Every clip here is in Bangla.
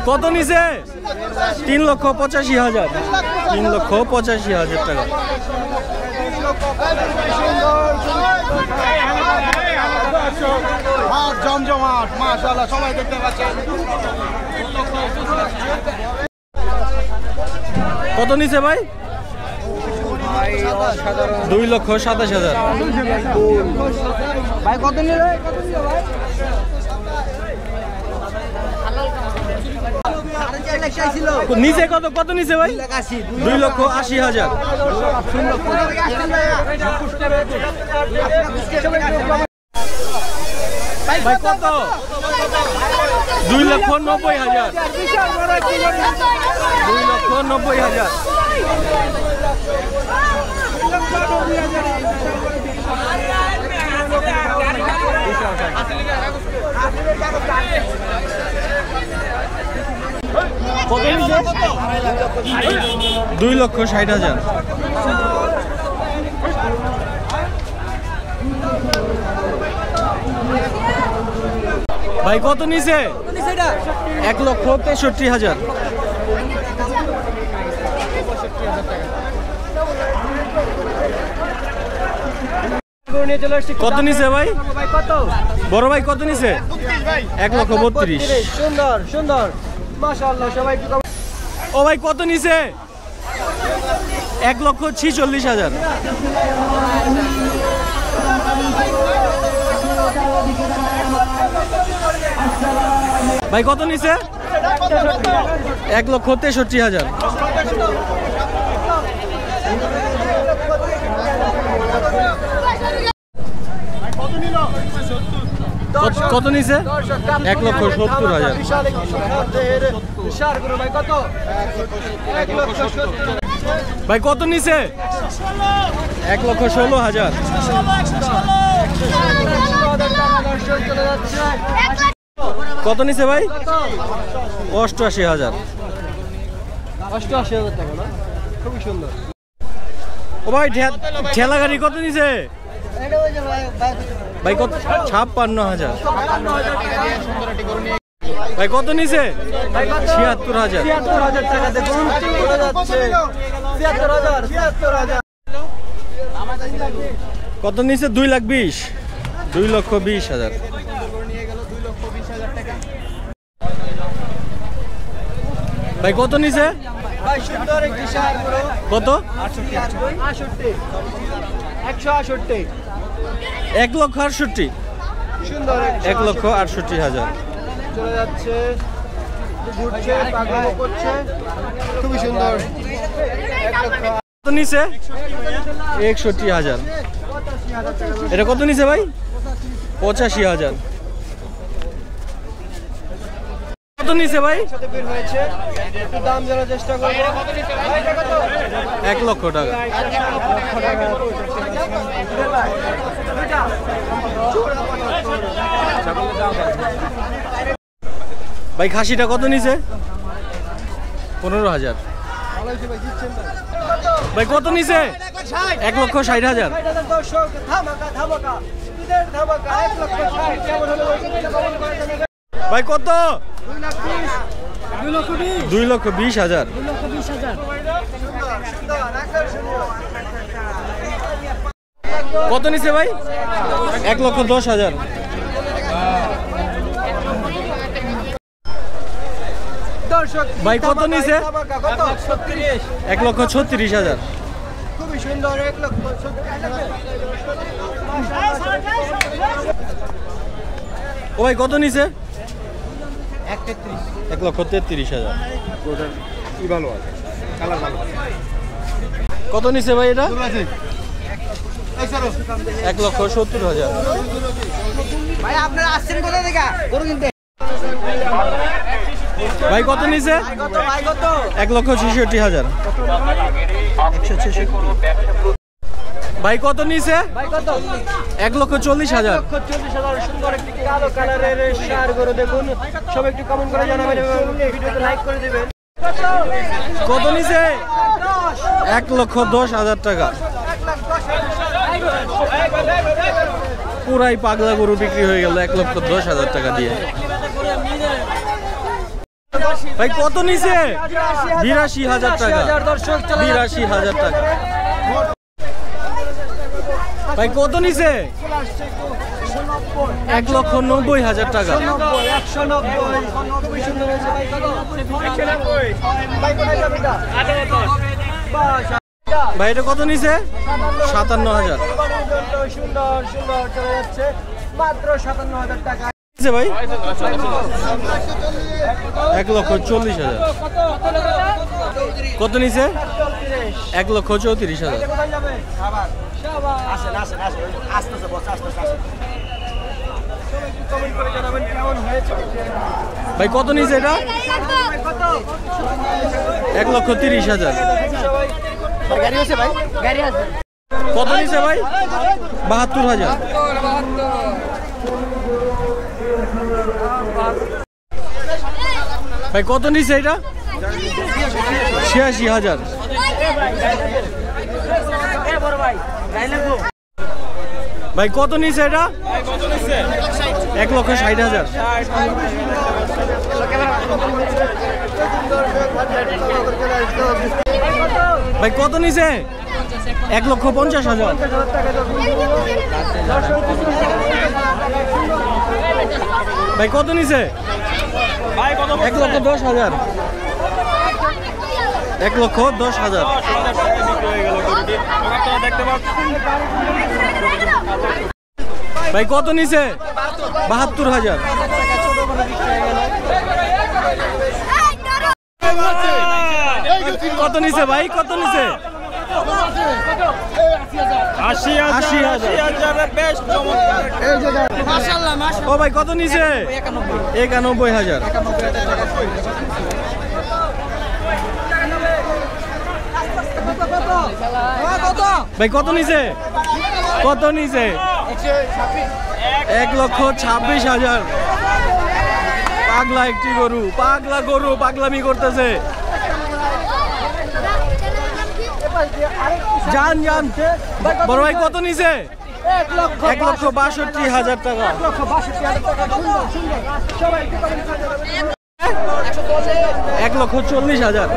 কত নিছে? 3,85,000। 3,85,000 টাকা। জমজমাট মাশাআল্লাহ, সবাই দেখতে পাচ্ছেন। কত নিছে ভাই? 2,27,000। ভাই কত নিলে? নিচে কত? কত নিচে ভাই? 2,80,000। ভাই কত? 2,90,000। 2,90,000। কত নিছে? 2,60,000। ভাই কত নিছে? 1,63,000। কত নিছে ভাই? বড় ভাই কত নিছে? 1,32,000। সুন্দর সুন্দর মাশাআল্লাহ, সবাই। ও ভাই কত নিছে? 1,46,000। ভাই কত নিছে? 1,63,000। কত নিছে? 1,70,000। ভাই কত নিছে? 1,16,000। কত নিছে ভাই? 88,000। 88,000 টাকা না? খুবই সুন্দর। ও ভাই ঠেলা গাড়ি কত নিছে? ভাই কত? 56,000। ভাই কত নিছে? 76,000। 76,000 টাকা দেখুন চলে যাচ্ছে। 76,000। কত নিছে? 2,20,000। 2,20,000। ভাই কত নিছে? ভাই সুন্দর একটি শাড়ি পুরো। কত? 68। 168। 1,68,000। সুন্দর 1,68,000। চলে যাচ্ছে, ঘুরছে, পাগলামো করছে, খুবই সুন্দর। কত নিছে? 61,000। এটা কত নিছে ভাই? 85,000। কত নিছে ভাই? বের হয়েছে, একটু দাম জানার চেষ্টা করবো। 1 লক্ষ টাকা। ভাই খাসিটা কত নিছে? 15,000। ভাই কত নিছে? 1,60,000। ভাই কত? 2,20,000। কত নিছে ভাই? 1,10,000। ভাই কত নিছে? 1,36,000। খুবই সুন্দর। 1,36,000। ও ভাই কত নিছে? 1,33,000। 1,33,000। কত নিছে ভাই এটা? 1,70,000। ভাই আপনারা আসছেন কোথা থেকে? গরু কিনতে। ভাই কত নিছে? 1,66,000। ভাই কত নিছে? 1,40,000। 1,40,000। সুন্দর একটি কালো কালারের ষাঁড় গরু দেখুন, সবাই একটু কমেন্ট করে জানাবেন এবং ভিডিওতে লাইক করে দিবেন। কত নিছে? 1,10,000 টাকা। পুরাই পাগলা গরু বিক্রি হয়ে গেল 1,10,000 টাকা দিয়ে। ভাই কত নিছে? 82,000 টাকা। 82,000 টাকা। ভাই কত নিছে? 1,90,000 টাকা। ভাই এটা কত নিছে? 57,000। সুন্দর সুন্দর চলে যাচ্ছে মাত্র 57,000 টাকা। ভাই 1,40,000। কত নিছে? 1,34,000। ভাই কত নিছে এটা? 1,30,000। কত নিছে ভাই? 72,000। ভাই কত নিছে এটা? 86,000। ভাই কত নিছে এটা? 1,60,000। ভাই কত নিছে? 1,50,000। ভাই কত নিছে? 1,10,000। 1,10,000। ভাই কত নিছে? 72,000। কত নিছে ভাই? কত নিছে? 80,000। ও ভাই কত নিছে? 91,000। ভাই কত নিছে? কত নিছে? 1,26,000। পাগলা একটি গরু, পাগলা গরু পাগলামি করতেছে। জান জান বড় ভাই কত নিছে? 1,62,000 টাকা। 1,40,000।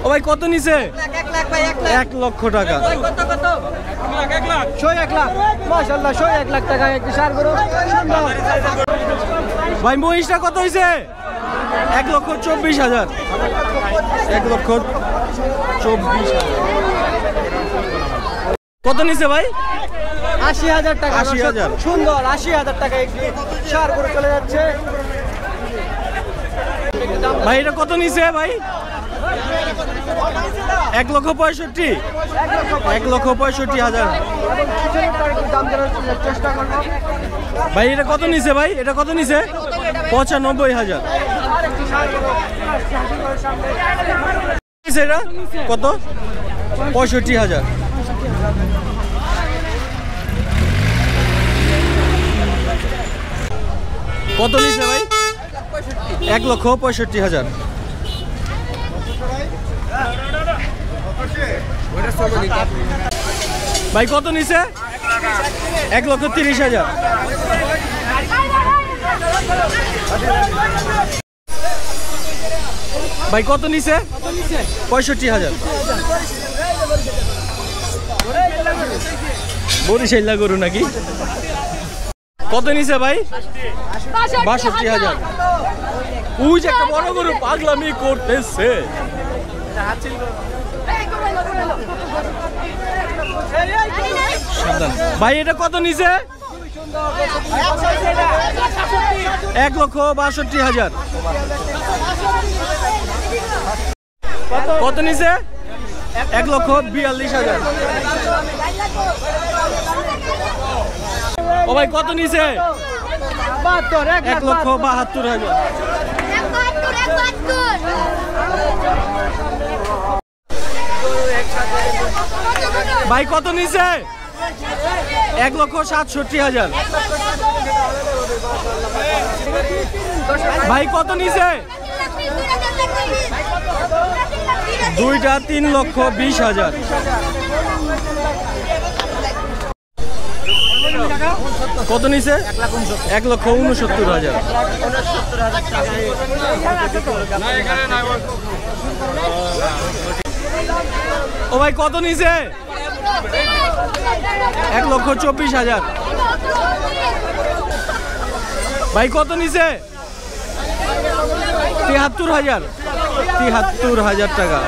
ও ভাই কত নিছে? 1 লক্ষ টাকা। মাশাআল্লাহ 1 লাখ টাকা একটি সার গরু। ভাই মহিষটা কত হইছে? 1,24,000। 1,24,000। কত নিছে ভাই? 80,000 টাকা। 80,000। সুন্দর 80,000 টাকা একটি সার গরু চলে যাচ্ছে। ভাই এটা কত নিছে ভাই? 1,65,000। 1,65,000। চেষ্টা করবো। ভাই এটা কত নিছে ভাই? এটা কত নিছে? 95,000। এটা কত? 65,000। কত নিছে ভাই? 1,65,000। ভাই কত নিছে? 1,30,000। ভাই কত নিছে? 65,000। বরিশাইলা গরু নাকি? কত নিছে ভাই? 62,000। ওই যে একটা বড় গরু পাগলামি করতেছে। ভাই এটা কত নিছে? 1,62,000। কত নিছে? 1,42,000। ও ভাই কত নিছে? 1,72,000। ভাই কত নিছে? 1,67,000। ভাই কত নিছে? দুইটা 3,20,000। কত নিছে? 1,69,000। ও ভাই কত নিছে? 1,24,000। ভাই কত নিছে? 73,000 টাকা।